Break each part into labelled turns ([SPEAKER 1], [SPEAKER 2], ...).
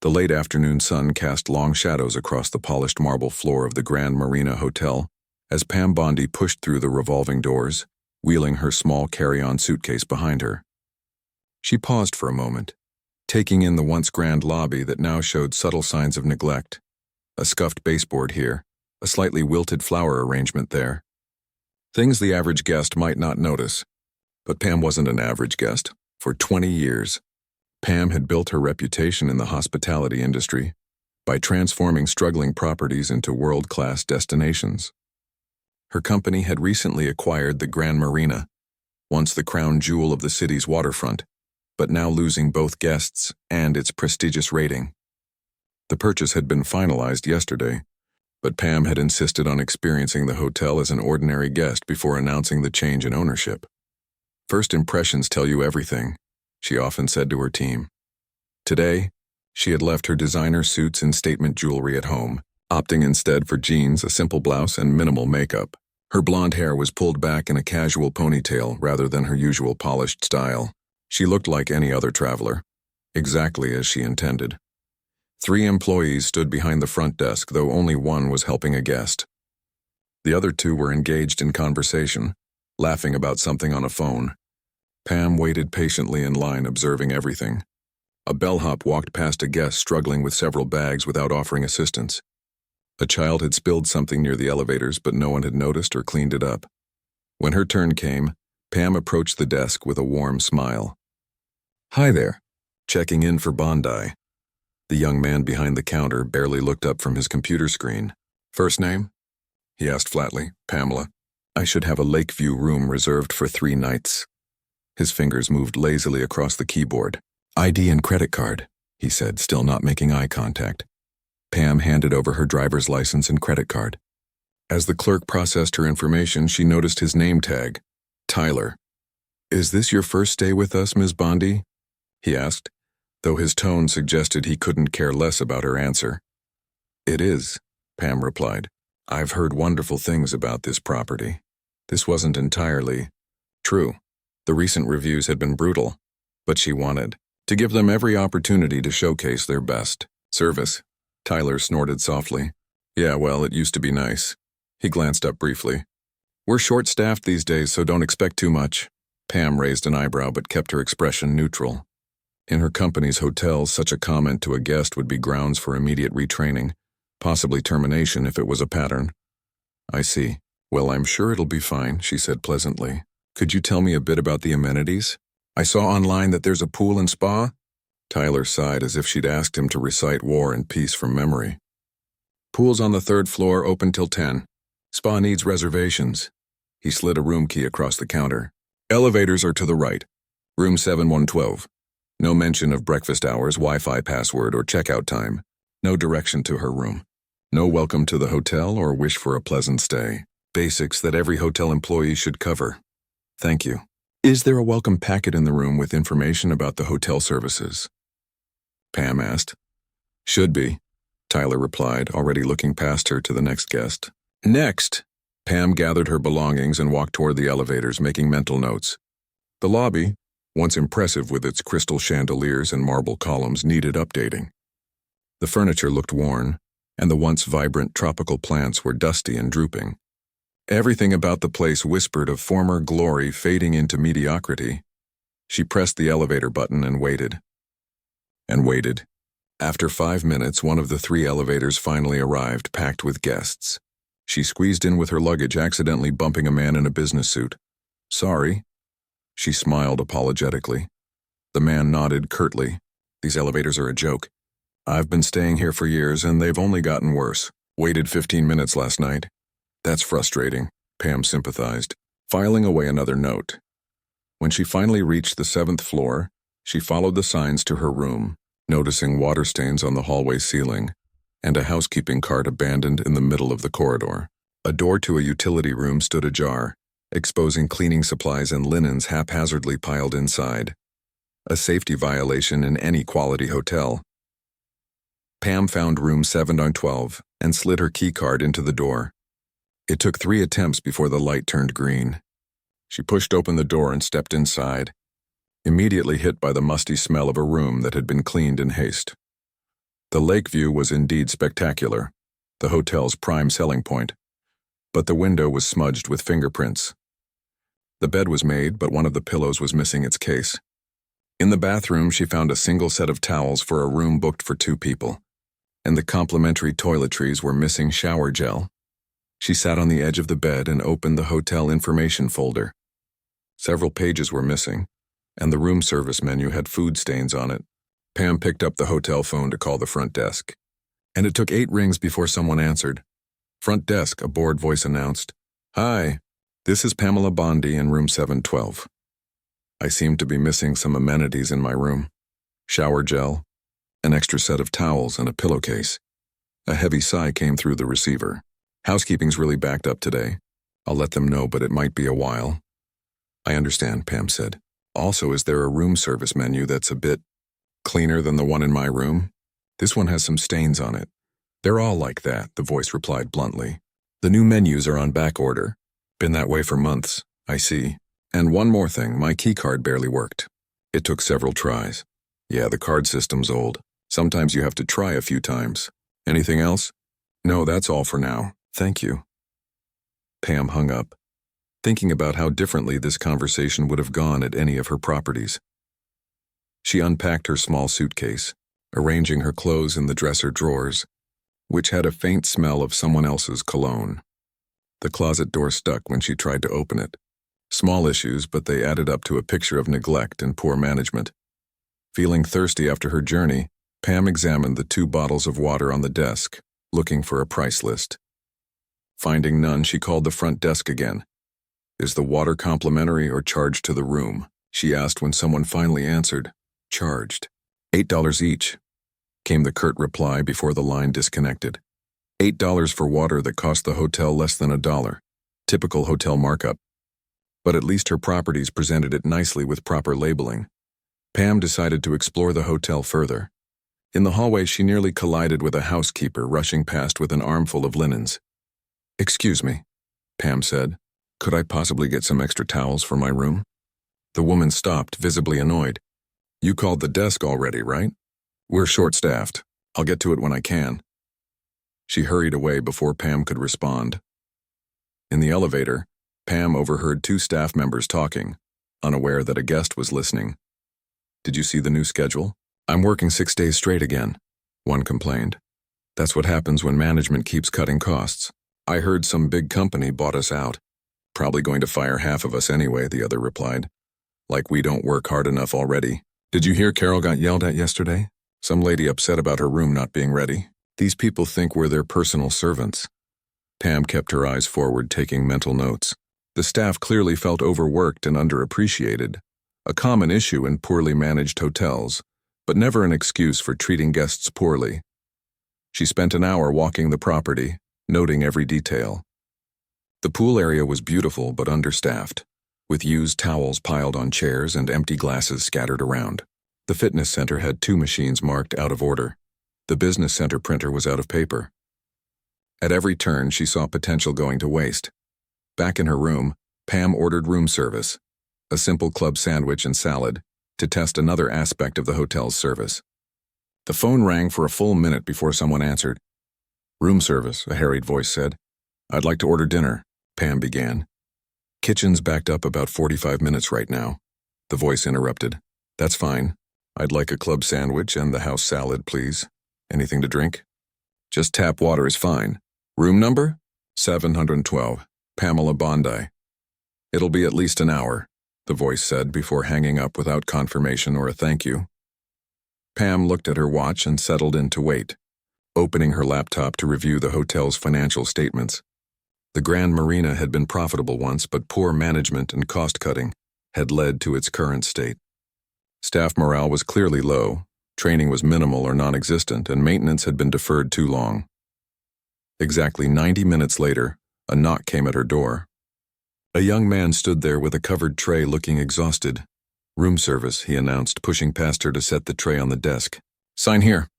[SPEAKER 1] The late afternoon sun cast long shadows across the polished marble floor of the Grand Marina Hotel as Pam Bondi pushed through the revolving doors, wheeling her small carry-on suitcase behind her. She paused for a moment, taking in the once grand lobby that now showed subtle signs of neglect. A scuffed baseboard here, a slightly wilted flower arrangement there. Things the average guest might not notice. But Pam wasn't an average guest. For 20 years, Pam had built her reputation in the hospitality industry by transforming struggling properties into world-class destinations. Her company had recently acquired the Grand Marina, once the crown jewel of the city's waterfront, but now losing both guests and its prestigious rating. The purchase had been finalized yesterday, but Pam had insisted on experiencing the hotel as an ordinary guest before announcing the change in ownership. First impressions tell you everything, she often said to her team. Today, she had left her designer suits and statement jewelry at home, opting instead for jeans, a simple blouse, and minimal makeup. Her blonde hair was pulled back in a casual ponytail rather than her usual polished style. She looked like any other traveler, exactly as she intended. 3 employees stood behind the front desk, though only one was helping a guest. The other 2 were engaged in conversation, laughing about something on a phone. Pam waited patiently in line, observing everything. A bellhop walked past a guest struggling with several bags without offering assistance. A child had spilled something near the elevators, but no one had noticed or cleaned it up. When her turn came, Pam approached the desk with a warm smile. "Hi there. Checking in for Bondi." The young man behind the counter barely looked up from his computer screen. "First name?" he asked flatly. "Pamela. I should have a Lakeview room reserved for 3 nights." His fingers moved lazily across the keyboard. "ID and credit card," he said, still not making eye contact. Pam handed over her driver's license and credit card. As the clerk processed her information, she noticed his name tag, Tyler. "Is this your first stay with us, Ms. Bondi?" he asked, though his tone suggested he couldn't care less about her answer. "It is," Pam replied. "I've heard wonderful things about this property." This wasn't entirely true. The recent reviews had been brutal, but she wanted to give them every opportunity to showcase their best service. Tyler snorted softly. "Yeah, well, it used to be nice." He glanced up briefly. "We're short-staffed these days, so don't expect too much." Pam raised an eyebrow but kept her expression neutral. In her company's hotels, such a comment to a guest would be grounds for immediate retraining, possibly termination if it was a pattern. "I see. Well, I'm sure it'll be fine," she said pleasantly. "Could you tell me a bit about the amenities? I saw online that there's a pool and spa." Tyler sighed as if she'd asked him to recite War and Peace from memory. "Pool's on the 3rd floor, open till 10. Spa needs reservations." He slid a room key across the counter. "Elevators are to the right. Room 7112. No mention of breakfast hours, Wi-Fi password, or checkout time. No direction to her room. No welcome to the hotel or wish for a pleasant stay. Basics that every hotel employee should cover. Thank you. Is there a welcome packet in the room with information about the hotel services?" Pam asked. "Should be," Tyler replied, already looking past her to the next guest. "Next!" Pam gathered her belongings and walked toward the elevators, making mental notes. The lobby, once impressive with its crystal chandeliers and marble columns, needed updating. The furniture looked worn, and the once vibrant tropical plants were dusty and drooping. Everything about the place whispered of former glory fading into mediocrity. She pressed the elevator button and waited. And waited. After 5 minutes, one of the 3 elevators finally arrived, packed with guests. She squeezed in with her luggage, accidentally bumping a man in a business suit. "Sorry." She smiled apologetically. The man nodded curtly. "These elevators are a joke. I've been staying here for years, and they've only gotten worse. Waited 15 minutes last night." "That's frustrating," Pam sympathized, filing away another note. When she finally reached the 7th floor, she followed the signs to her room, noticing water stains on the hallway ceiling and a housekeeping cart abandoned in the middle of the corridor. A door to a utility room stood ajar, exposing cleaning supplies and linens haphazardly piled inside. A safety violation in any quality hotel. Pam found room 712 and slid her keycard into the door. It took 3 attempts before the light turned green. She pushed open the door and stepped inside, immediately hit by the musty smell of a room that had been cleaned in haste. The lake view was indeed spectacular, the hotel's prime selling point, but the window was smudged with fingerprints. The bed was made, but one of the pillows was missing its case. In the bathroom, she found a single set of towels for a room booked for 2 people, and the complimentary toiletries were missing shower gel. She sat on the edge of the bed and opened the hotel information folder. Several pages were missing, and the room service menu had food stains on it. Pam picked up the hotel phone to call the front desk, and it took 8 rings before someone answered. "Front desk," a bored voice announced. "Hi, this is Pamela Bondi in room 712. I seem to be missing some amenities in my room. Shower gel, an extra set of towels, and a pillowcase." A heavy sigh came through the receiver. "Housekeeping's really backed up today. I'll let them know, but it might be a while." "I understand," Pam said. "Also, is there a room service menu that's a bit cleaner than the one in my room? This one has some stains on it." "They're all like that," the voice replied bluntly. "The new menus are on back order. Been that way for months." "I see. And one more thing, my keycard barely worked. It took several tries." "Yeah, the card system's old. Sometimes you have to try a few times." "Anything else?" "No, that's all for now. Thank you." Pam hung up, thinking about how differently this conversation would have gone at any of her properties. She unpacked her small suitcase, arranging her clothes in the dresser drawers, which had a faint smell of someone else's cologne. The closet door stuck when she tried to open it. Small issues, but they added up to a picture of neglect and poor management. Feeling thirsty after her journey, Pam examined the 2 bottles of water on the desk, looking for a price list. Finding none, she called the front desk again. "Is the water complimentary or charged to the room?" she asked when someone finally answered. "Charged. $8 each," came the curt reply before the line disconnected. $8 for water that cost the hotel less than $1. Typical hotel markup. But at least her properties presented it nicely with proper labeling. Pam decided to explore the hotel further. In the hallway, she nearly collided with a housekeeper rushing past with an armful of linens. "Excuse me," Pam said. "Could I possibly get some extra towels for my room?" The woman stopped, visibly annoyed. "You called the desk already, right? We're short-staffed. I'll get to it when I can." She hurried away before Pam could respond. In the elevator, Pam overheard 2 staff members talking, unaware that a guest was listening. "Did you see the new schedule? I'm working 6 days straight again," one complained. "That's what happens when management keeps cutting costs. I heard some big company bought us out. Probably going to fire half of us anyway," the other replied. "Like we don't work hard enough already. Did you hear Carol got yelled at yesterday? Some lady upset about her room not being ready. These people think we're their personal servants." Pam kept her eyes forward, taking mental notes. The staff clearly felt overworked and underappreciated, a common issue in poorly managed hotels, but never an excuse for treating guests poorly. She spent an hour walking the property, noting every detail. The pool area was beautiful but understaffed, with used towels piled on chairs and empty glasses scattered around. The fitness center had 2 machines marked out of order. The business center printer was out of paper. At every turn, she saw potential going to waste. Back in her room, Pam ordered room service, a simple club sandwich and salad, to test another aspect of the hotel's service. The phone rang for a full minute before someone answered. "Room service," a harried voice said. "I'd like to order dinner," Pam began. "Kitchen's backed up about 45 minutes right now," the voice interrupted. "That's fine. I'd like a club sandwich and the house salad, please. Anything to drink?" "Just tap water is fine. Room number? 712, Pamela Bondi." "It'll be at least an hour," the voice said before hanging up without confirmation or a thank you. Pam looked at her watch and settled in to wait, opening her laptop to review the hotel's financial statements. The Grand Marina had been profitable once, but poor management and cost-cutting had led to its current state. Staff morale was clearly low, training was minimal or non-existent, and maintenance had been deferred too long. Exactly 90 minutes later, a knock came at her door. A young man stood there with a covered tray looking exhausted. "Room service," he announced, pushing past her to set the tray on the desk. "Sign here."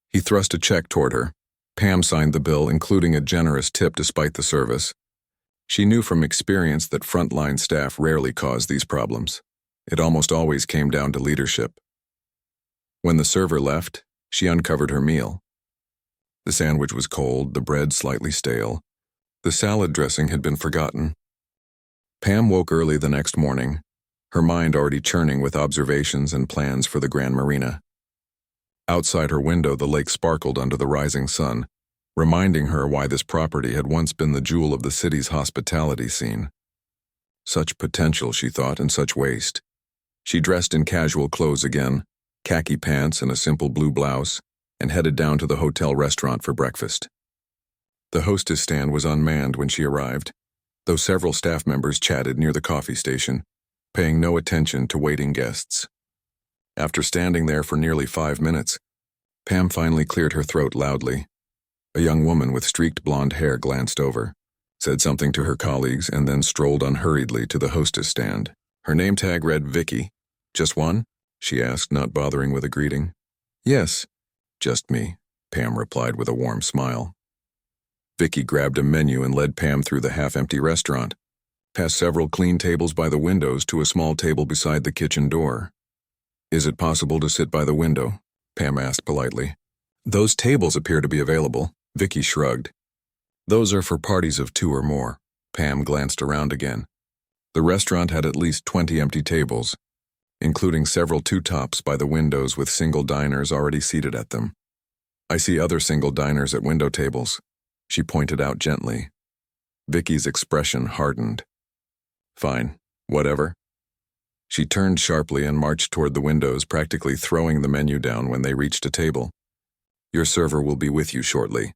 [SPEAKER 1] He thrust a check toward her. Pam signed the bill, including a generous tip despite the service. She knew from experience that frontline staff rarely caused these problems. It almost always came down to leadership. When the server left, She uncovered her meal. The sandwich was cold, the bread slightly stale. The salad dressing had been forgotten. Pam woke early the next morning, her mind already churning with observations and plans for the Grand Marina. Outside her window, the lake sparkled under the rising sun, reminding her why this property had once been the jewel of the city's hospitality scene. Such potential, she thought, and such waste. She dressed in casual clothes again, khaki pants and a simple blue blouse, and headed down to the hotel restaurant for breakfast. The hostess stand was unmanned when she arrived, though several staff members chatted near the coffee station, paying no attention to waiting guests. After standing there for nearly 5 minutes, Pam finally cleared her throat loudly. A young woman with streaked blonde hair glanced over, said something to her colleagues, and then strolled unhurriedly to the hostess stand. Her name tag read Vicky. "Just one?" she asked, not bothering with a greeting. "Yes, just me," Pam replied with a warm smile. Vicky grabbed a menu and led Pam through the half-empty restaurant, past several clean tables by the windows to a small table beside the kitchen door. "Is it possible to sit by the window?" Pam asked politely. "Those tables appear to be available," Vicky shrugged. "Those are for parties of 2 or more." Pam glanced around again. The restaurant had at least 20 empty tables, including several two-tops by the windows with single diners already seated at them. "I see other single diners at window tables," she pointed out gently. Vicky's expression hardened. "Fine, whatever." She turned sharply and marched toward the windows, practically throwing the menu down when they reached a table. "Your server will be with you shortly."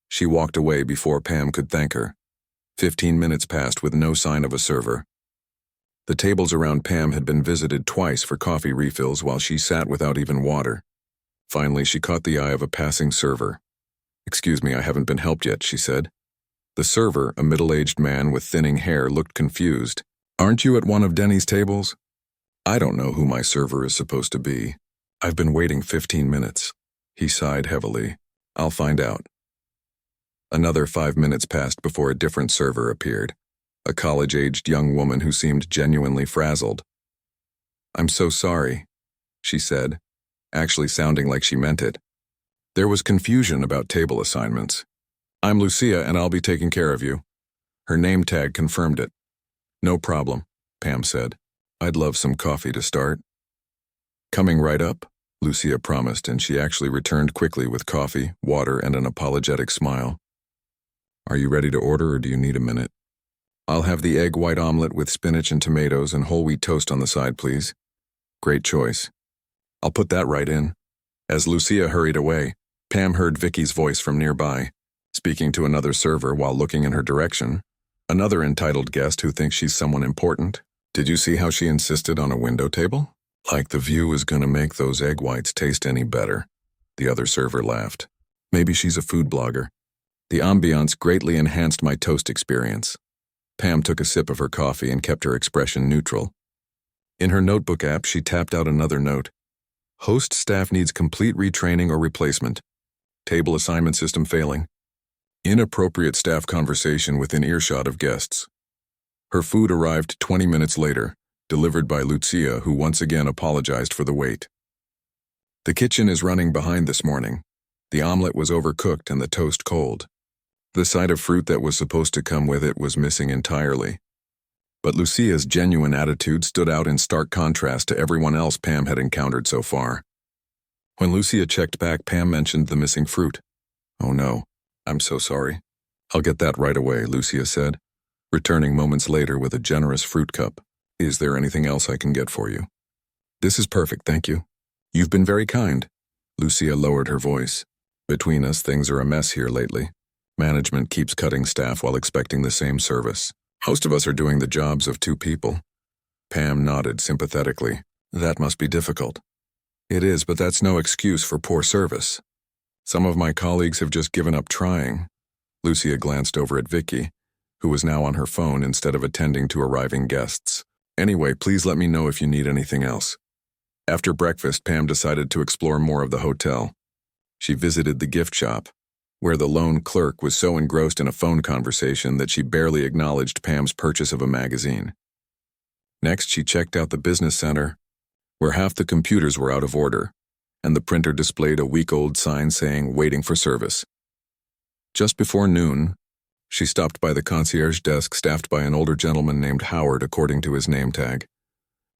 [SPEAKER 1] She walked away before Pam could thank her. 15 minutes passed with no sign of a server. The tables around Pam had been visited twice for coffee refills while she sat without even water. Finally, she caught the eye of a passing server. "Excuse me, I haven't been helped yet," she said. The server, a middle-aged man with thinning hair, looked confused. "Aren't you at one of Denny's tables?" "I don't know who my server is supposed to be. I've been waiting 15 minutes. He sighed heavily. "I'll find out." Another 5 minutes passed before a different server appeared, a college-aged young woman who seemed genuinely frazzled. "I'm so sorry," she said, actually sounding like she meant it. There was confusion about table assignments. "I'm Lucia, and I'll be taking care of you." Her name tag confirmed it. "No problem," Pam said. "I'd love some coffee to start." "Coming right up," Lucia promised, and she actually returned quickly with coffee, water, and an apologetic smile. "Are you ready to order, or do you need a minute?" "I'll have the egg white omelet with spinach and tomatoes and whole wheat toast on the side, please." "Great choice. I'll put that right in." As Lucia hurried away, Pam heard Vicky's voice from nearby, speaking to another server while looking in her direction. "Another entitled guest who thinks she's someone important. Did you see how she insisted on a window table? Like the view is gonna make those egg whites taste any better." The other server laughed. "Maybe she's a food blogger. The ambiance greatly enhanced my toast experience." Pam took a sip of her coffee and kept her expression neutral. In her notebook app, she tapped out another note. "Host staff needs complete retraining or replacement. Table assignment system failing. Inappropriate staff conversation within earshot of guests." Her food arrived 20 minutes later, delivered by Lucia, who once again apologized for the wait. "The kitchen is running behind this morning. The omelet was overcooked and the toast cold. The side of fruit that was supposed to come with it was missing entirely." But Lucia's genuine attitude stood out in stark contrast to everyone else Pam had encountered so far. When Lucia checked back, Pam mentioned the missing fruit. "Oh no, I'm so sorry." "I'll get that right away," Lucia said, returning moments later with a generous fruit cup. "Is there anything else I can get for you?" "This is perfect, thank you." "You've been very kind." Lucia lowered her voice. "Between us, things are a mess here lately. Management keeps cutting staff while expecting the same service. Most of us are doing the jobs of 2 people. Pam nodded sympathetically. "That must be difficult." "It is, but that's no excuse for poor service. Some of my colleagues have just given up trying." Lucia glanced over at Vicky, who was now on her phone instead of attending to arriving guests. "Anyway, please let me know if you need anything else." After breakfast, Pam decided to explore more of the hotel. She visited the gift shop, where the lone clerk was so engrossed in a phone conversation that she barely acknowledged Pam's purchase of a magazine. Next, she checked out the business center, where half the computers were out of order, and the printer displayed a week-old sign saying, "Waiting for service." Just before noon, she stopped by the concierge desk staffed by an older gentleman named Howard according to his name tag.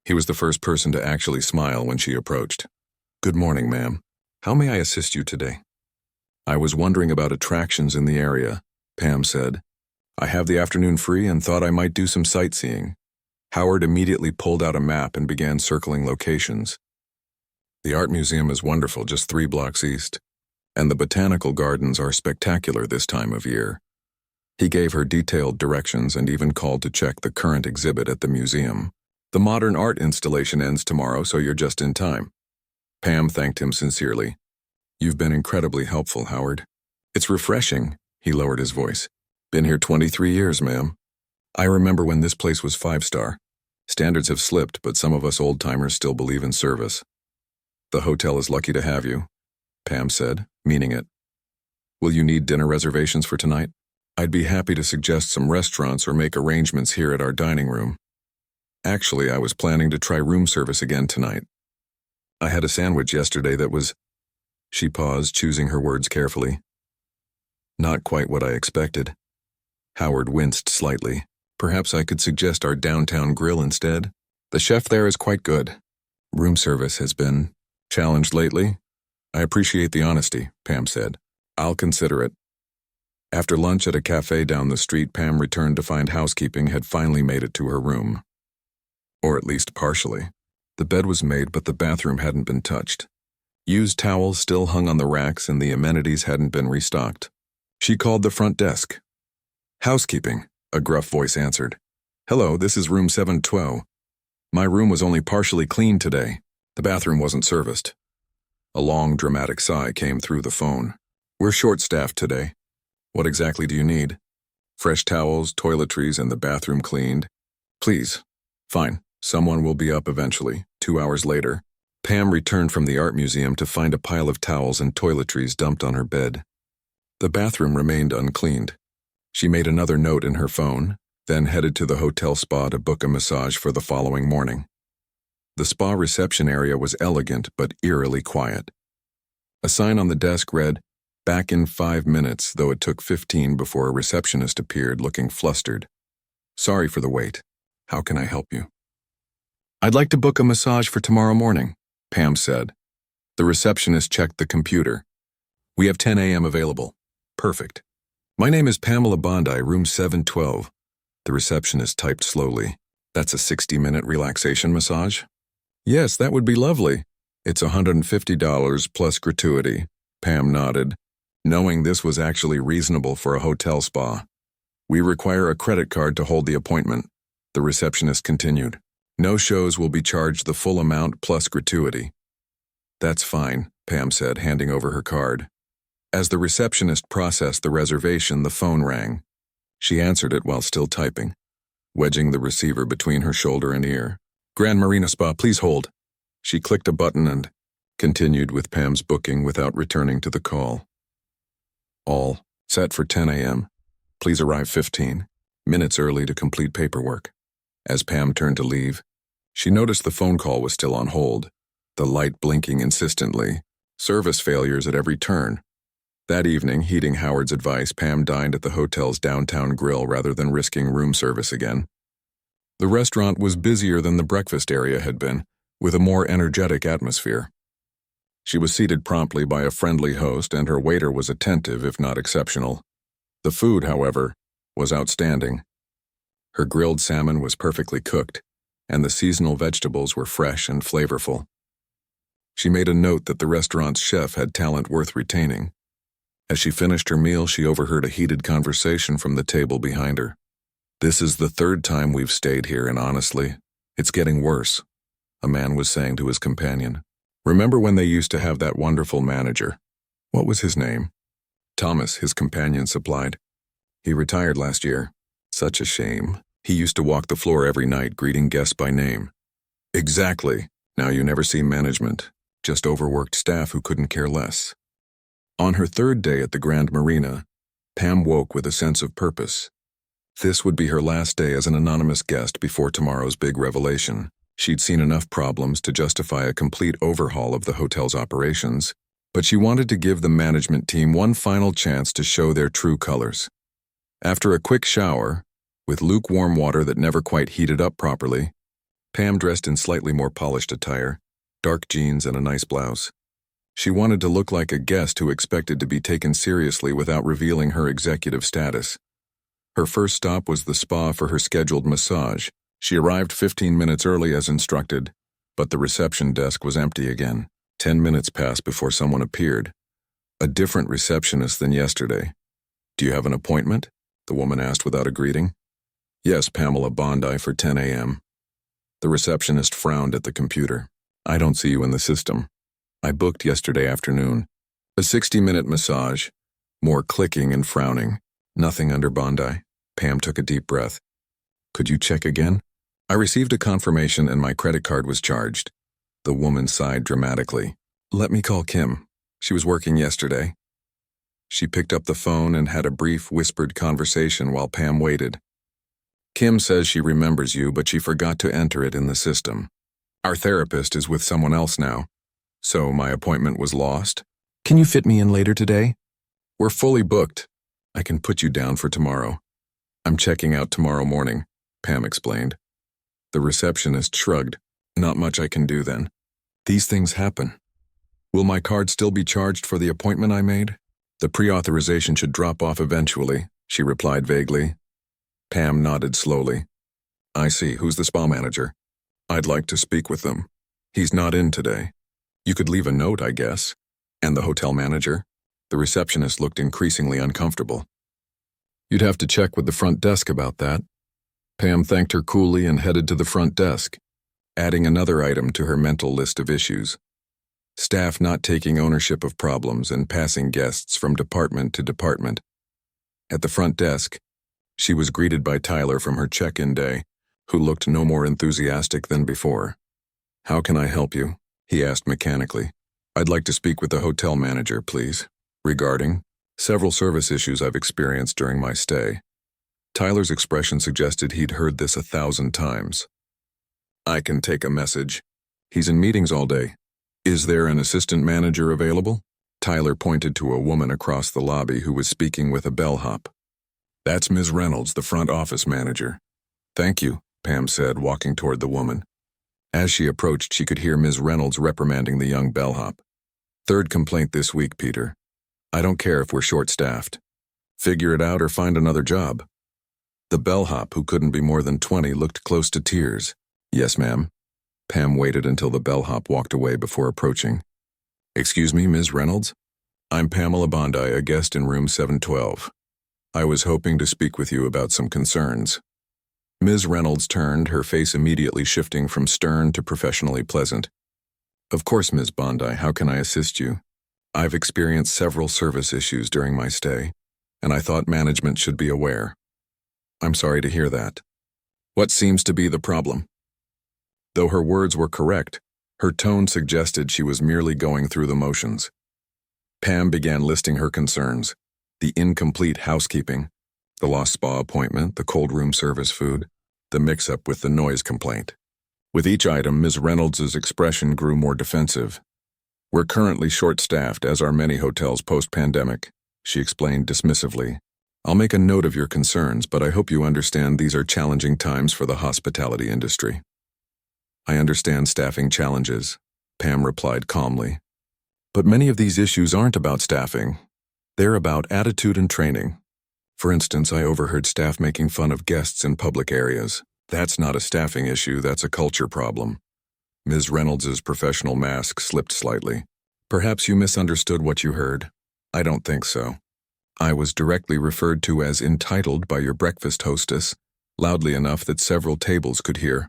[SPEAKER 1] He was the first person to actually smile when she approached. "Good morning, ma'am. How may I assist you today?" "I was wondering about attractions in the area," Pam said. "I have the afternoon free and thought I might do some sightseeing." Howard immediately pulled out a map and began circling locations. "The art museum is wonderful just 3 blocks east, and the botanical gardens are spectacular this time of year." He gave her detailed directions and even called to check the current exhibit at the museum. "The modern art installation ends tomorrow, so you're just in time." Pam thanked him sincerely. "You've been incredibly helpful, Howard." "It's refreshing," he lowered his voice. "Been here 23 years, ma'am. I remember when this place was 5-star. Standards have slipped, but some of us old-timers still believe in service." "The hotel is lucky to have you," Pam said, meaning it. "Will you need dinner reservations for tonight? I'd be happy to suggest some restaurants or make arrangements here at our dining room. Actually, I was planning to try room service again tonight. I had a sandwich yesterday that was—" She paused, choosing her words carefully. "Not quite what I expected." Howard winced slightly. "Perhaps I could suggest our downtown grill instead. The chef there is quite good. Room service has been challenged lately." "I appreciate the honesty," Pam said. "I'll consider it." After lunch at a cafe down the street, Pam returned to find housekeeping had finally made it to her room. Or at least partially. The bed was made, but the bathroom hadn't been touched. Used towels still hung on the racks and the amenities hadn't been restocked. She called the front desk. "Housekeeping," a gruff voice answered. "Hello, this is room 712. My room was only partially cleaned today. The bathroom wasn't serviced." A long, dramatic sigh came through the phone. "We're short-staffed today. What exactly do you need?" "Fresh towels, toiletries, and the bathroom cleaned." "Please." "Fine. Someone will be up eventually." 2 hours later, Pam returned from the art museum to find a pile of towels and toiletries dumped on her bed. The bathroom remained uncleaned. She made another note in her phone, then headed to the hotel spa to book a massage for the following morning. The spa reception area was elegant but eerily quiet. A sign on the desk read, "Back in 5 minutes," though it took 15 before a receptionist appeared looking flustered. "Sorry for the wait. How can I help you?" "I'd like to book a massage for tomorrow morning," Pam said. The receptionist checked the computer. "We have 10 a.m. available." "Perfect. My name is Pamela Bondi, room 712. The receptionist typed slowly. "That's a 60-minute relaxation massage?" "Yes, that would be lovely. It's $150 plus gratuity." Pam nodded, knowing this was actually reasonable for a hotel spa. "We require a credit card to hold the appointment," the receptionist continued. "No shows will be charged the full amount plus gratuity." "That's fine," Pam said, handing over her card. As the receptionist processed the reservation, the phone rang. She answered it while still typing, wedging the receiver between her shoulder and ear. "Grand Marina Spa, please hold." She clicked a button and continued with Pam's booking without returning to the call. "All set for 10 a.m. Please arrive 15 minutes early to complete paperwork." As Pam turned to leave, she noticed the phone call was still on hold, the light blinking insistently, service failures at every turn. That evening, heeding Howard's advice, Pam dined at the hotel's downtown grill rather than risking room service again. The restaurant was busier than the breakfast area had been, with a more energetic atmosphere. She was seated promptly by a friendly host, and her waiter was attentive, if not exceptional. The food, however, was outstanding. Her grilled salmon was perfectly cooked, and the seasonal vegetables were fresh and flavorful. She made a note that the restaurant's chef had talent worth retaining. As she finished her meal, she overheard a heated conversation from the table behind her. "This is the 3rd time we've stayed here, and honestly, it's getting worse," a man was saying to his companion. "Remember when they used to have that wonderful manager? What was his name?" "Thomas," his companion supplied. "He retired last year. Such a shame. He used to walk the floor every night, greeting guests by name." "Exactly. Now you never see management, just overworked staff who couldn't care less." On her 3rd day at the Grand Marina, Pam woke with a sense of purpose. This would be her last day as an anonymous guest before tomorrow's big revelation. She'd seen enough problems to justify a complete overhaul of the hotel's operations, but she wanted to give the management team one final chance to show their true colors. After a quick shower, with lukewarm water that never quite heated up properly, Pam dressed in slightly more polished attire, dark jeans and a nice blouse. She wanted to look like a guest who expected to be taken seriously without revealing her executive status. Her first stop was the spa for her scheduled massage. She arrived 15 minutes early as instructed, but the reception desk was empty again. 10 minutes passed before someone appeared. A different receptionist than yesterday. "Do you have an appointment?" the woman asked without a greeting. "Yes, Pamela Bondi for 10 a.m. The receptionist frowned at the computer. "I don't see you in the system. I booked yesterday afternoon. A 60-minute massage. More clicking and frowning. Nothing under Bondi." Pam took a deep breath. "Could you check again?" "I received a confirmation and my credit card was charged." The woman sighed dramatically. "Let me call Kim. She was working yesterday." She picked up the phone and had a brief, whispered conversation while Pam waited. "Kim says she remembers you, but she forgot to enter it in the system. Our therapist is with someone else now, so my appointment was lost. Can you fit me in later today?" "We're fully booked. I can put you down for tomorrow." "I'm checking out tomorrow morning," Pam explained. The receptionist shrugged. "Not much I can do then. These things happen." "Will my card still be charged for the appointment I made?" "The pre-authorization should drop off eventually," she replied vaguely. Pam nodded slowly. "I see. Who's the spa manager?" "I'd like to speak with them. He's not in today." "You could leave a note, I guess." "And the hotel manager?" The receptionist looked increasingly uncomfortable. "You'd have to check with the front desk about that." Pam thanked her coolly and headed to the front desk, adding another item to her mental list of issues. Staff not taking ownership of problems and passing guests from department to department. At the front desk, she was greeted by Tyler from her check-in day, who looked no more enthusiastic than before. "How can I help you?" he asked mechanically. "I'd like to speak with the hotel manager, please." "Regarding?" "Several service issues I've experienced during my stay." Tyler's expression suggested he'd heard this 1,000 times. "I can take a message. He's in meetings all day. Is there an assistant manager available?" Tyler pointed to a woman across the lobby who was speaking with a bellhop. "That's Ms. Reynolds, the front office manager." "Thank you," Pam said, walking toward the woman. As she approached, she could hear Ms. Reynolds reprimanding the young bellhop. "Third complaint this week, Peter. I don't care if we're short-staffed. Figure it out or find another job." The bellhop, who couldn't be more than 20, looked close to tears. "Yes, ma'am." Pam waited until the bellhop walked away before approaching. "Excuse me, Ms. Reynolds? I'm Pamela Bondi, a guest in room 712. I was hoping to speak with you about some concerns." Ms. Reynolds turned, her face immediately shifting from stern to professionally pleasant. "Of course, Ms. Bondi, how can I assist you? I've experienced several service issues during my stay, and I thought management should be aware." "I'm sorry to hear that. What seems to be the problem?" Though her words were correct, her tone suggested she was merely going through the motions. Pam began listing her concerns: the incomplete housekeeping, the lost spa appointment, the cold room service food, the mix-up with the noise complaint. With each item, Ms. Reynolds's expression grew more defensive. "We're currently short-staffed, as are many hotels post-pandemic," she explained dismissively. "I'll make a note of your concerns, but I hope you understand these are challenging times for the hospitality industry." "I understand staffing challenges," Pam replied calmly. "But many of these issues aren't about staffing. They're about attitude and training. For instance, I overheard staff making fun of guests in public areas. That's not a staffing issue, that's a culture problem." Ms. Reynolds's professional mask slipped slightly. "Perhaps you misunderstood what you heard." "I don't think so. I was directly referred to as entitled by your breakfast hostess, loudly enough that several tables could hear."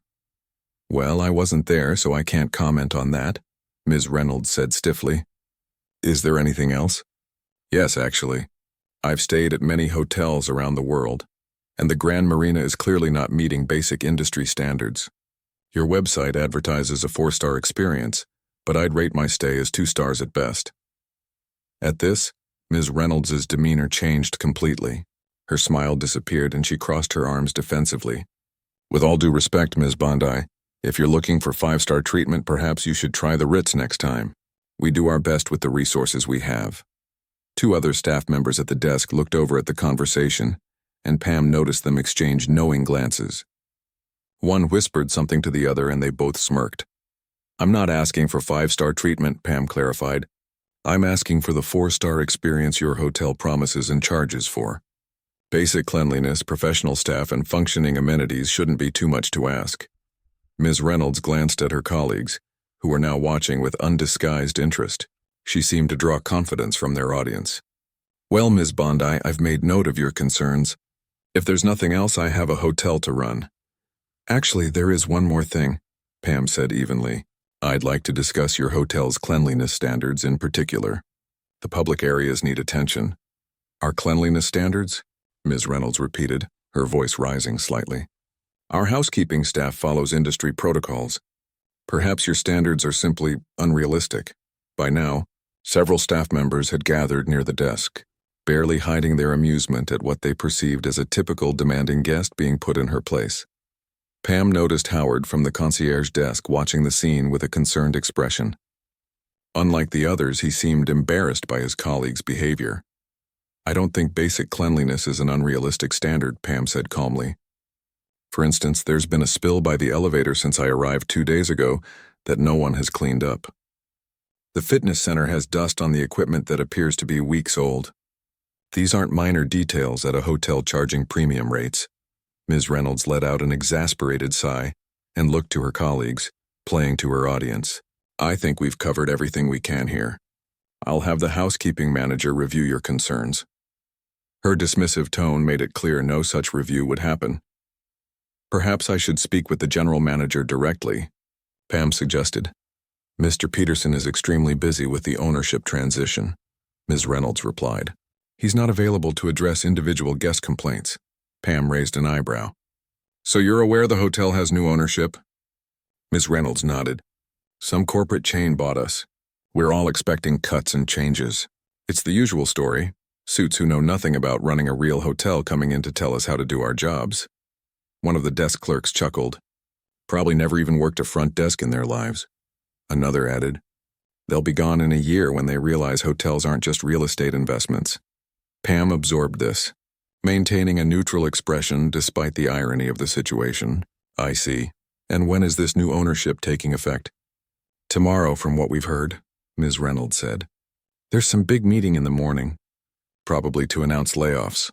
[SPEAKER 1] "Well, I wasn't there, so I can't comment on that," Ms. Reynolds said stiffly. "Is there anything else?" "Yes, actually. I've stayed at many hotels around the world, and the Grand Marina is clearly not meeting basic industry standards. Your website advertises a 4-star experience, but I'd rate my stay as 2 stars at best." At this, Ms. Reynolds's demeanor changed completely. Her smile disappeared and she crossed her arms defensively. "With all due respect, Ms. Bondi, If you're looking for 5-star treatment, perhaps you should try the Ritz next time. We do our best with the resources we have." 2 other staff members at the desk looked over at the conversation, and Pam noticed them exchange knowing glances. One whispered something to the other, and they both smirked. "I'm not asking for 5-star treatment," Pam clarified. "I'm asking for the 4-star experience your hotel promises and charges for. Basic cleanliness, professional staff, and functioning amenities shouldn't be too much to ask." Ms. Reynolds glanced at her colleagues, who were now watching with undisguised interest. She seemed to draw confidence from their audience. "Well, Ms. Bondi, I've made note of your concerns. If there's nothing else, I have a hotel to run." "Actually, there is one more thing," Pam said evenly. "I'd like to discuss your hotel's cleanliness standards in particular. The public areas need attention." "Our cleanliness standards?" Ms. Reynolds repeated, her voice rising slightly. "Our housekeeping staff follows industry protocols. Perhaps your standards are simply unrealistic." By now, several staff members had gathered near the desk, barely hiding their amusement at what they perceived as a typical demanding guest being put in her place. Pam noticed Howard from the concierge desk watching the scene with a concerned expression. Unlike the others, he seemed embarrassed by his colleagues' behavior. "I don't think basic cleanliness is an unrealistic standard," Pam said calmly. "For instance, there's been a spill by the elevator since I arrived 2 days ago that no one has cleaned up. The fitness center has dust on the equipment that appears to be weeks old. These aren't minor details at a hotel charging premium rates." Ms. Reynolds let out an exasperated sigh and looked to her colleagues, playing to her audience. "I think we've covered everything we can here. I'll have the housekeeping manager review your concerns." Her dismissive tone made it clear no such review would happen. "Perhaps I should speak with the general manager directly," Pam suggested. "Mr. Peterson is extremely busy with the ownership transition," Ms. Reynolds replied. "He's not available to address individual guest complaints." Pam raised an eyebrow. "So you're aware the hotel has new ownership?" Ms. Reynolds nodded. "Some corporate chain bought us. We're all expecting cuts and changes. It's the usual story. Suits who know nothing about running a real hotel coming in to tell us how to do our jobs." One of the desk clerks chuckled. "Probably never even worked a front desk in their lives." Another added, "They'll be gone in a year when they realize hotels aren't just real estate investments." Pam absorbed this, maintaining a neutral expression despite the irony of the situation. "I see. And when is this new ownership taking effect?" "Tomorrow, from what we've heard," Ms. Reynolds said. "There's some big meeting in the morning, probably to announce layoffs."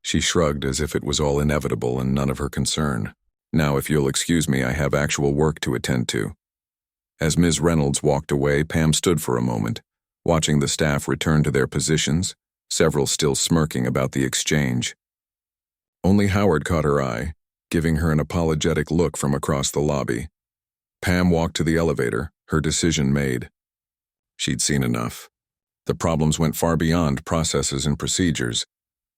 [SPEAKER 1] She shrugged as if it was all inevitable and none of her concern. "Now, if you'll excuse me, I have actual work to attend to." As Ms. Reynolds walked away, Pam stood for a moment, watching the staff return to their positions, several still smirking about the exchange. Only Howard caught her eye, giving her an apologetic look from across the lobby. Pam walked to the elevator, her decision made. She'd seen enough. The problems went far beyond processes and procedures.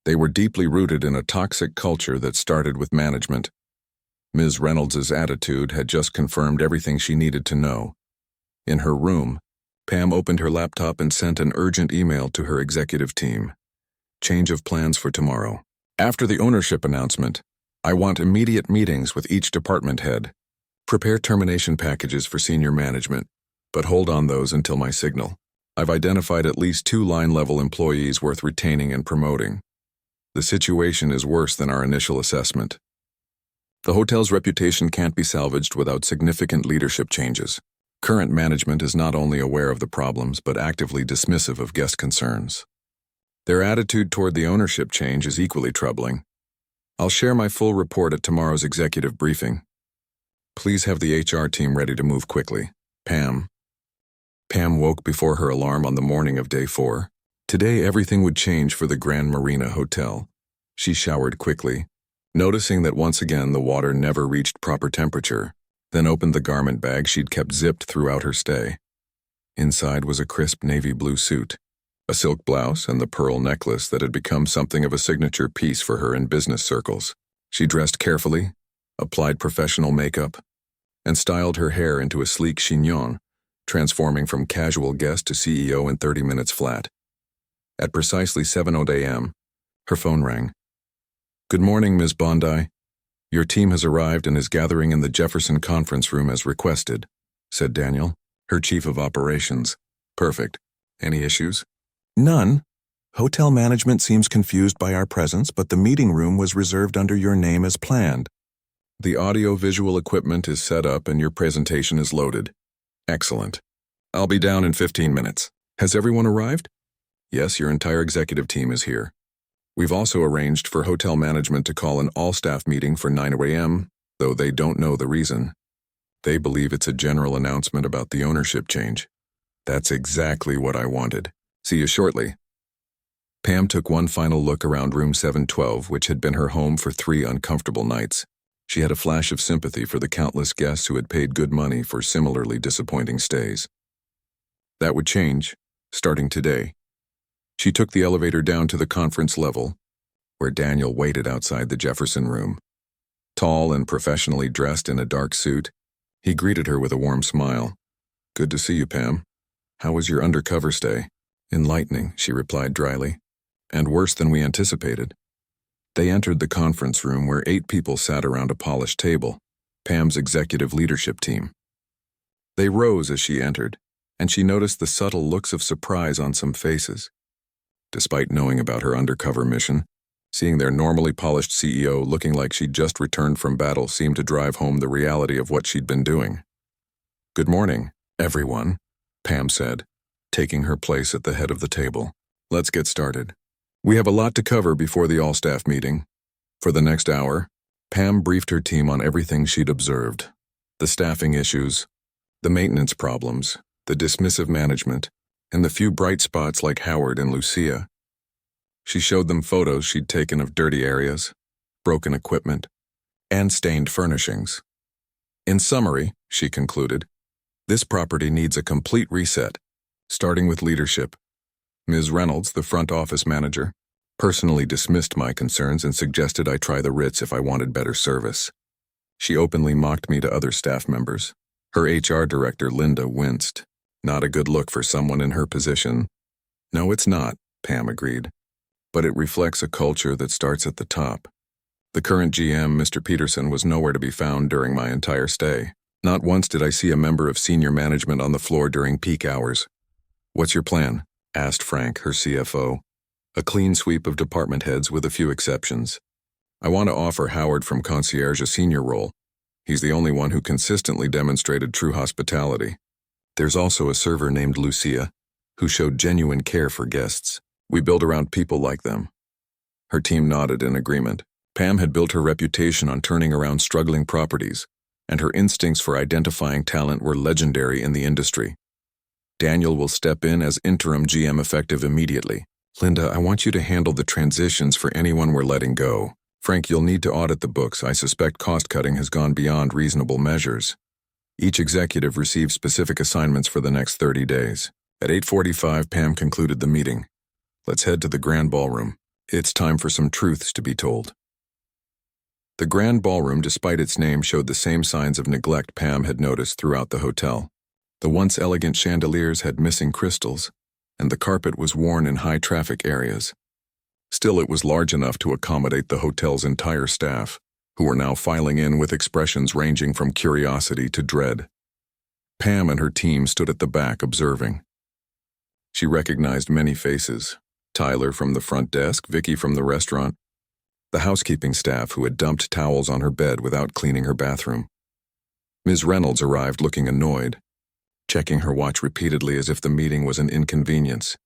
[SPEAKER 1] They were deeply rooted in a toxic culture that started with management. Ms. Reynolds's attitude had just confirmed everything she needed to know. In her room, Pam opened her laptop and sent an urgent email to her executive team. "Change of plans for tomorrow. After the ownership announcement, I want immediate meetings with each department head. Prepare termination packages for senior management, but hold on those until my signal. I've identified at least 2 line-level employees worth retaining and promoting. The situation is worse than our initial assessment. The hotel's reputation can't be salvaged without significant leadership changes. Current management is not only aware of the problems, but actively dismissive of guest concerns. Their attitude toward the ownership change is equally troubling. I'll share my full report at tomorrow's executive briefing. Please have the HR team ready to move quickly. Pam." Pam woke before her alarm on the morning of day 4. Today everything would change for the Grand Marina Hotel. She showered quickly, noticing that once again the water never reached proper temperature, then opened the garment bag she'd kept zipped throughout her stay. Inside was a crisp navy blue suit, a silk blouse, and the pearl necklace that had become something of a signature piece for her in business circles. She dressed carefully, applied professional makeup, and styled her hair into a sleek chignon, transforming from casual guest to CEO in 30 minutes flat. At precisely 7:00 a.m., her phone rang. "Good morning, Ms. Bondi. Your team has arrived and is gathering in the Jefferson conference room as requested, said Daniel, her chief of operations. Perfect. Any issues? None. Hotel management seems confused by our presence, but the meeting room was reserved under your name as planned. The audio-visual equipment is set up and your presentation is loaded. Excellent. I'll be down in 15 minutes. Has everyone arrived? Yes, your entire executive team is here. We've also arranged for hotel management to call an all-staff meeting for 9 a.m., though they don't know the reason. They believe it's a general announcement about the ownership change. That's exactly what I wanted. See you shortly. Pam took one final look around room 712, which had been her home for 3 uncomfortable nights. She had a flash of sympathy for the countless guests who had paid good money for similarly disappointing stays. That would change, starting today. She took the elevator down to the conference level, where Daniel waited outside the Jefferson room. Tall and professionally dressed in a dark suit, he greeted her with a warm smile. Good to see you, Pam. How was your undercover stay? Enlightening, she replied dryly. And worse than we anticipated. They entered the conference room where 8 people sat around a polished table, Pam's executive leadership team. They rose as she entered, and she noticed the subtle looks of surprise on some faces. Despite knowing about her undercover mission, seeing their normally polished CEO looking like she'd just returned from battle seemed to drive home the reality of what she'd been doing. Good morning, everyone, Pam said, taking her place at the head of the table. Let's get started. We have a lot to cover before the all-staff meeting. For the next hour, Pam briefed her team on everything she'd observed. The staffing issues, the maintenance problems, the dismissive management, and the few bright spots like Howard and Lucia. She showed them photos she'd taken of dirty areas, broken equipment, and stained furnishings. In summary, she concluded, this property needs a complete reset, starting with leadership. Ms. Reynolds, the front office manager, personally dismissed my concerns and suggested I try the Ritz if I wanted better service. She openly mocked me to other staff members. Her HR director, Linda, winced. Not a good look for someone in her position. No, it's not, Pam agreed. But it reflects a culture that starts at the top. The current GM, Mr. Peterson, was nowhere to be found during my entire stay. Not once did I see a member of senior management on the floor during peak hours. What's your plan? Asked Frank, her CFO. A clean sweep of department heads with a few exceptions. I want to offer Howard from concierge a senior role. He's the only one who consistently demonstrated true hospitality. There's also a server named Lucia, who showed genuine care for guests. We build around people like them. Her team nodded in agreement. Pam had built her reputation on turning around struggling properties, and her instincts for identifying talent were legendary in the industry. Daniel will step in as interim GM effective immediately. Linda, I want you to handle the transitions for anyone we're letting go. Frank, you'll need to audit the books. I suspect cost-cutting has gone beyond reasonable measures. Each executive received specific assignments for the next 30 days. At 8:45, Pam concluded the meeting. Let's head to the Grand Ballroom. It's time for some truths to be told. The Grand Ballroom, despite its name, showed the same signs of neglect Pam had noticed throughout the hotel. The once elegant chandeliers had missing crystals, and the carpet was worn in high-traffic areas. Still, it was large enough to accommodate the hotel's entire staff, who were now filing in with expressions ranging from curiosity to dread. Pam and her team stood at the back observing. She recognized many faces. Tyler from the front desk, Vicky from the restaurant, the housekeeping staff who had dumped towels on her bed without cleaning her bathroom. Ms. Reynolds arrived looking annoyed, checking her watch repeatedly as if the meeting was an inconvenience.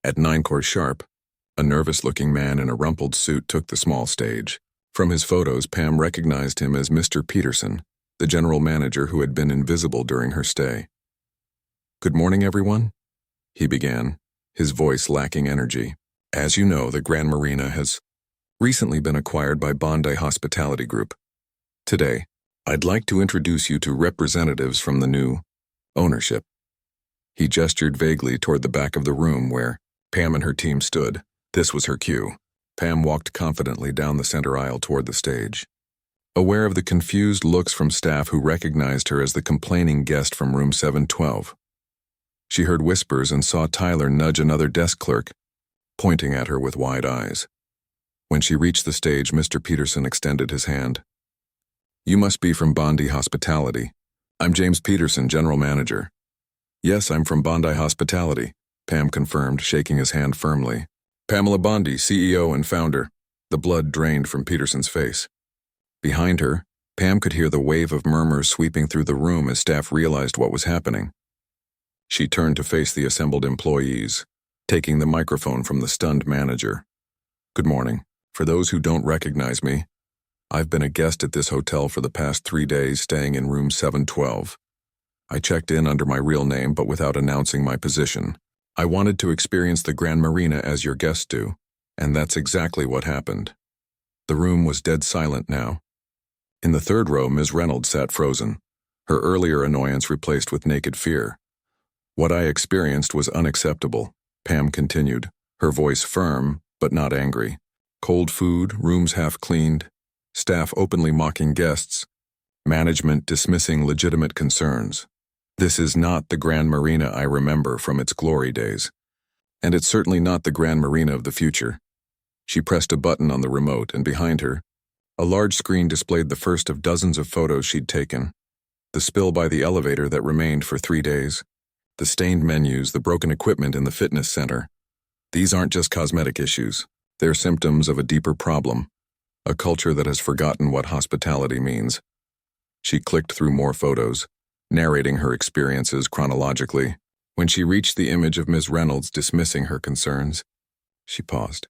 [SPEAKER 1] At 9 sharp, a nervous-looking man in a rumpled suit took the small stage. From his photos, Pam recognized him as Mr. Peterson, the general manager who had been invisible during her stay. Good morning, everyone, he began, his voice lacking energy. As you know, the Grand Marina has recently been acquired by Bondi Hospitality Group. Today, I'd like to introduce you to representatives from the new ownership. He gestured vaguely toward the back of the room where Pam and her team stood. This was her cue. Pam walked confidently down the center aisle toward the stage. Aware of the confused looks from staff who recognized her as the complaining guest from room 712. She heard whispers and saw Tyler nudge another desk clerk, pointing at her with wide eyes. When she reached the stage, Mr. Peterson extended his hand. "You must be from Bondi Hospitality. I'm James Peterson, General Manager." "Yes, I'm from Bondi Hospitality," Pam confirmed, shaking his hand firmly. "Pamela Bondi, CEO and founder." The blood drained from Peterson's face. Behind her, Pam could hear the wave of murmurs sweeping through the room as staff realized what was happening. She turned to face the assembled employees, taking the microphone from the stunned manager. "Good morning. For those who don't recognize me, I've been a guest at this hotel for the past 3 days, staying in room 712. I checked in under my real name but without announcing my position. I wanted to experience the Grand Marina as your guests do, and that's exactly what happened." The room was dead silent now. In the third row, Ms. Reynolds sat frozen, her earlier annoyance replaced with naked fear. "What I experienced was unacceptable," Pam continued, her voice firm but not angry. "Cold food, rooms half cleaned, staff openly mocking guests, management dismissing legitimate concerns. This is not the Grand Marina I remember from its glory days. And it's certainly not the Grand Marina of the future." She pressed a button on the remote, and behind her, a large screen displayed the first of dozens of photos she'd taken. The spill by the elevator that remained for 3 days, the stained menus, the broken equipment in the fitness center. These aren't just cosmetic issues. They're symptoms of a deeper problem, a culture that has forgotten what hospitality means. She clicked through more photos, narrating her experiences chronologically. When she reached the image of Ms. Reynolds dismissing her concerns, she paused.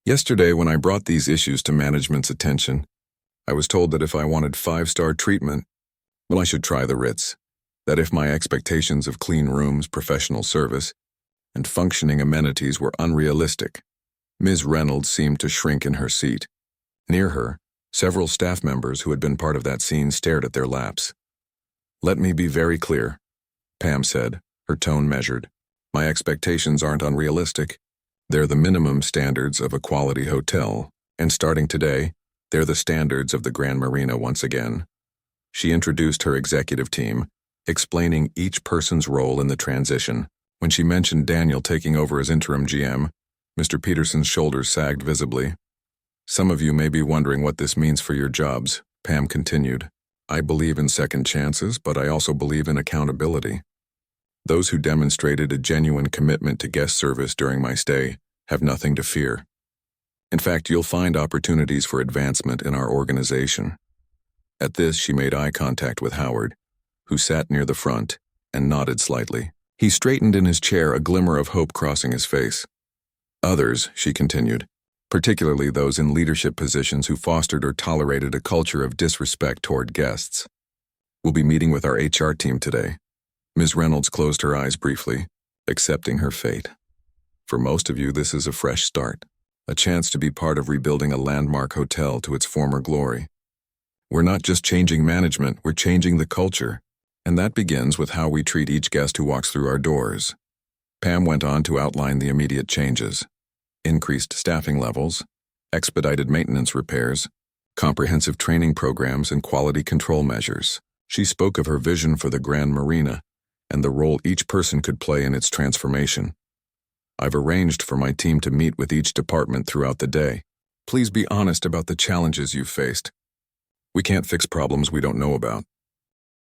[SPEAKER 1] "Yesterday, when I brought these issues to management's attention, I was told that if I wanted 5-star treatment, well, I should try the Ritz. That if my expectations of clean rooms, professional service, and functioning amenities were unrealistic." Ms. Reynolds seemed to shrink in her seat. Near her, several staff members who had been part of that scene stared at their laps. "Let me be very clear," Pam said, her tone measured. "My expectations aren't unrealistic. They're the minimum standards of a quality hotel, and starting today, they're the standards of the Grand Marina once again." She introduced her executive team, explaining each person's role in the transition. When she mentioned Daniel taking over as interim GM, Mr. Peterson's shoulders sagged visibly. "Some of you may be wondering what this means for your jobs," Pam continued. "I believe in second chances, but I also believe in accountability. Those who demonstrated a genuine commitment to guest service during my stay have nothing to fear. In fact, you'll find opportunities for advancement in our organization." At this, she made eye contact with Howard, who sat near the front, and nodded slightly. He straightened in his chair, a glimmer of hope crossing his face. "Others," she continued, "particularly those in leadership positions who fostered or tolerated a culture of disrespect toward guests. We'll be meeting with our HR team today." Ms. Reynolds closed her eyes briefly, accepting her fate. "For most of you, this is a fresh start, a chance to be part of rebuilding a landmark hotel to its former glory. We're not just changing management, we're changing the culture, and that begins with how we treat each guest who walks through our doors." Pam went on to outline the immediate changes: increased staffing levels, expedited maintenance repairs, comprehensive training programs, and quality control measures. She spoke of her vision for the Grand Marina and the role each person could play in its transformation. "I've arranged for my team to meet with each department throughout the day. Please be honest about the challenges you've faced. We can't fix problems we don't know about.